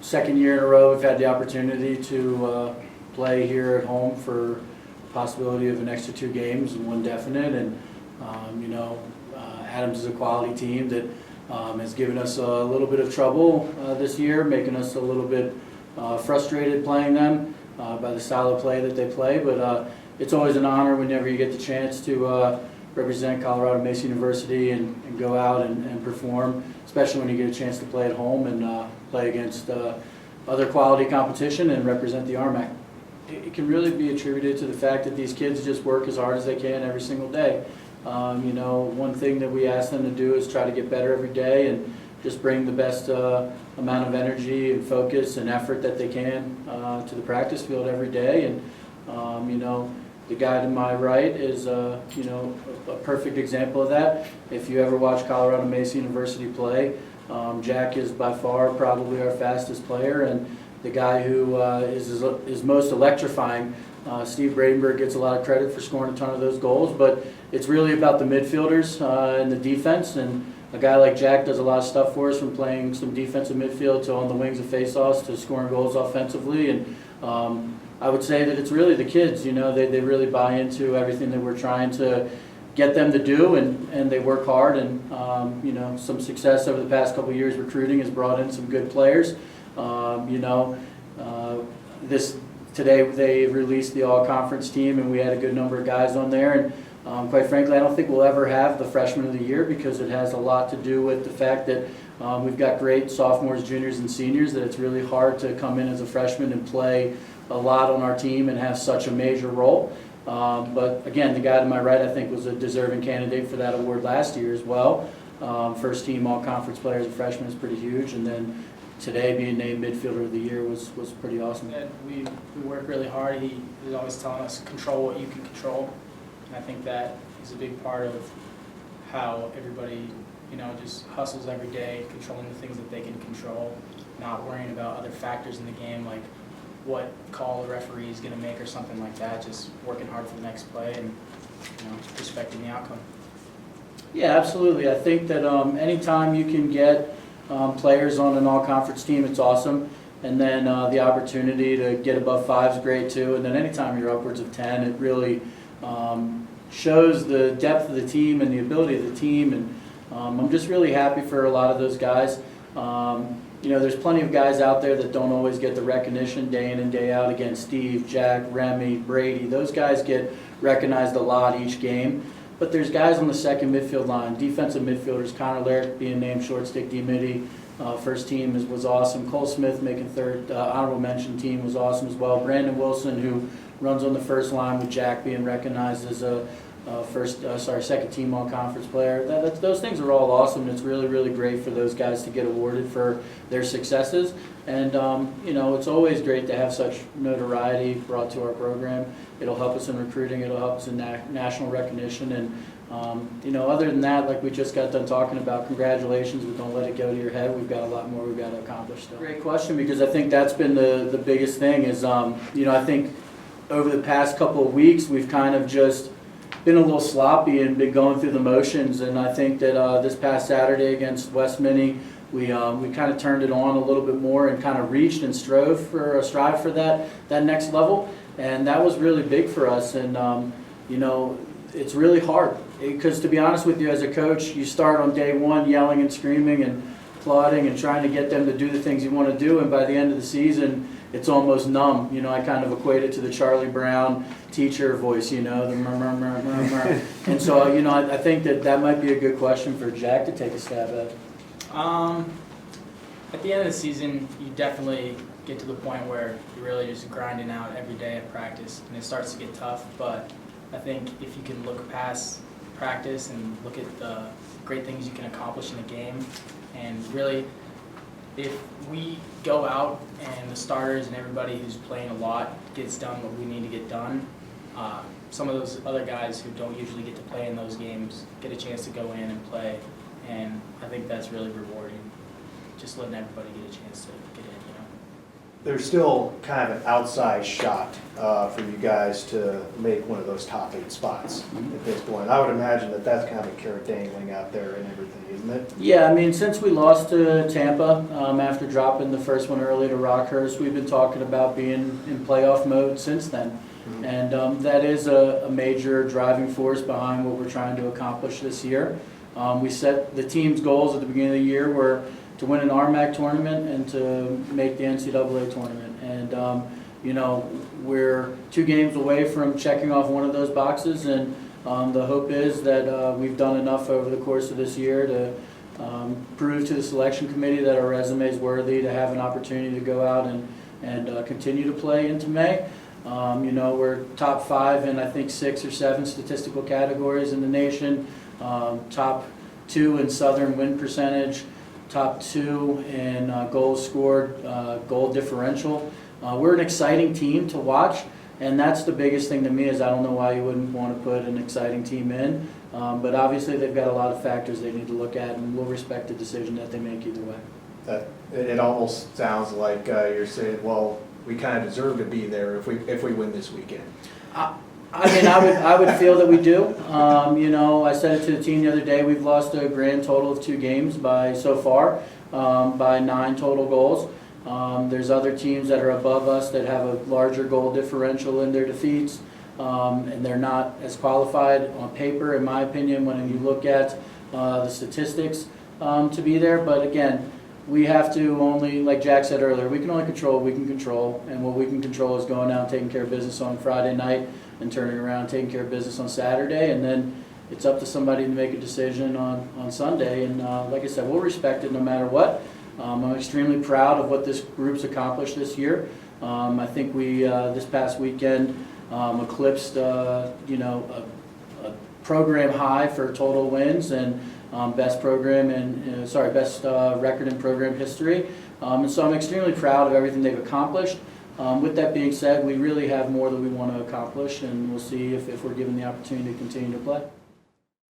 second year in a row we've had the opportunity to play here at home for possibility of an extra 2 games and 1 definite. And Adams is a quality team that has given us a little bit of trouble this year, making us a little bit frustrated playing them by the style of play that they play. But it's always an honor whenever you get the chance to represent Colorado Mesa University and go out and perform, especially when you get a chance to play at home and play against other quality competition and represent the RMAC. It can really be attributed to the fact that these kids just work as hard as they can every single day. One thing that we ask them to do is try to get better every day and just bring the best amount of energy and focus and effort that they can to the practice field every day. And the guy to my right is a perfect example of that. If you ever watch Colorado Mesa University play, Jack is by far probably our fastest player, and the guy who is most electrifying. Steve Bradenberg gets a lot of credit for scoring a ton of those goals, but it's really about the midfielders and the defense. And a guy like Jack does a lot of stuff for us, from playing some defensive midfield to on the wings of faceoffs to scoring goals offensively. And I would say that it's really the kids. They really buy into everything that we're trying to get them to do, and they work hard. And some success over the past couple of years recruiting has brought in some good players. Today they released the all-conference team, and we had a good number of guys on there. And quite frankly, I don't think we'll ever have the freshman of the year, because it has a lot to do with the fact that we've got great sophomores, juniors, and seniors, that it's really hard to come in as a freshman and play a lot on our team and have such a major role. But again, the guy to my right, I think, was a deserving candidate for that award last year as well. First team all-conference player as a freshman is pretty huge, and then today being named midfielder of the year was pretty awesome. And we work really hard. He was always telling us, control what you can control. And I think that is a big part of how everybody, just hustles every day, controlling the things that they can control, not worrying about other factors in the game, like what call the referee is going to make or something like that, just working hard for the next play and respecting the outcome. Yeah, absolutely. I think that anytime you can get players on an all-conference team, it's awesome. And then the opportunity to get above 5 is great too. And then anytime you're upwards of 10, it really shows the depth of the team and the ability of the team. And I'm just really happy for a lot of those guys. There's plenty of guys out there that don't always get the recognition day in and day out. Again, Steve, Jack, Remy, Brady, those guys get recognized a lot each game. But there's guys on the second midfield line, defensive midfielders, Connor Larrick being named short stick D-Midi. First team was awesome. Cole Smith making third honorable mention team was awesome as well. Brandon Wilson, who runs on the first line, with Jack being recognized as a second team all-conference player. Those things are all awesome, and it's really, really great for those guys to get awarded for their successes. And it's always great to have such notoriety brought to our program. It'll help us in recruiting. It'll help us in national recognition. And other than that, like we just got done talking about, congratulations, but don't let it go to your head. We've got a lot more we've got to accomplish still. Great question, because I think that's been the biggest thing is, I think over the past couple of weeks we've kind of just been a little sloppy and been going through the motions. And I think that this past Saturday against West Mini, we kind of turned it on a little bit more and kind of reached and strive for that next level. And that was really big for us. And it's really hard, because to be honest with you, as a coach, you start on day one yelling and screaming and applauding and trying to get them to do the things you want to do, and by the end of the season it's almost numb. I kind of equate it to the Charlie Brown teacher voice, the murr, murr, murr, murr, murr. And so I think that might be a good question for Jack to take a stab at. At the end of the season, you definitely get to the point where you're really just grinding out every day at practice, and it starts to get tough. But I think if you can look past practice and look at the great things you can accomplish in a game, and really, if we go out and the starters and everybody who's playing a lot gets done what we need to get done, some of those other guys who don't usually get to play in those games get a chance to go in and play, and I think that's really rewarding, just letting everybody get a chance to get in. There's still kind of an outside shot for you guys to make one of those top 8 spots at this point. I would imagine that that's kind of a carrot dangling out there and everything. isn't it? Yeah, I mean, since we lost to Tampa, after dropping the first one early to Rockhurst, we've been talking about being in playoff mode since then. And that is a major driving force behind what we're trying to accomplish this year. We set the team's goals at the beginning of the year were to win an RMAC tournament and to make the NCAA tournament. And, you know, we're 2 games away from checking off one of those boxes, and the hope is that we've done enough over the course of this year to prove to the selection committee that our resume is worthy to have an opportunity to go out and continue to play into May. You know, we're top 5 in I think 6 or 7 statistical categories in the nation. Top 2 in Southern win percentage, top 2 in goals scored, goal differential. We're an exciting team to watch, and that's the biggest thing to me is I don't know why you wouldn't want to put an exciting team in, but obviously they've got a lot of factors they need to look at, and we'll respect the decision that they make either way. It almost sounds like you're saying, well, we kind of deserve to be there if we win this weekend. I mean, I would feel that we do. You know, I said it to the team the other day. We've lost a grand total of 2 games so far by 9 total goals. There's other teams that are above us that have a larger goal differential in their defeats, and they're not as qualified on paper, in my opinion, when you look at the statistics to be there. But again, we have to only, like Jack said earlier, we can only control what we can control, and what we can control is going out and taking care of business on Friday night and turning around, taking care of business on Saturday, and then it's up to somebody to make a decision on Sunday. And like I said, we'll respect it no matter what. I'm extremely proud of what this group's accomplished this year. I think we, this past weekend, eclipsed, you know, a program high for total wins and best program and best record in program history. And so I'm extremely proud of everything they've accomplished. With that being said, we really have more that we want to accomplish, and we'll see if we're given the opportunity to continue to play.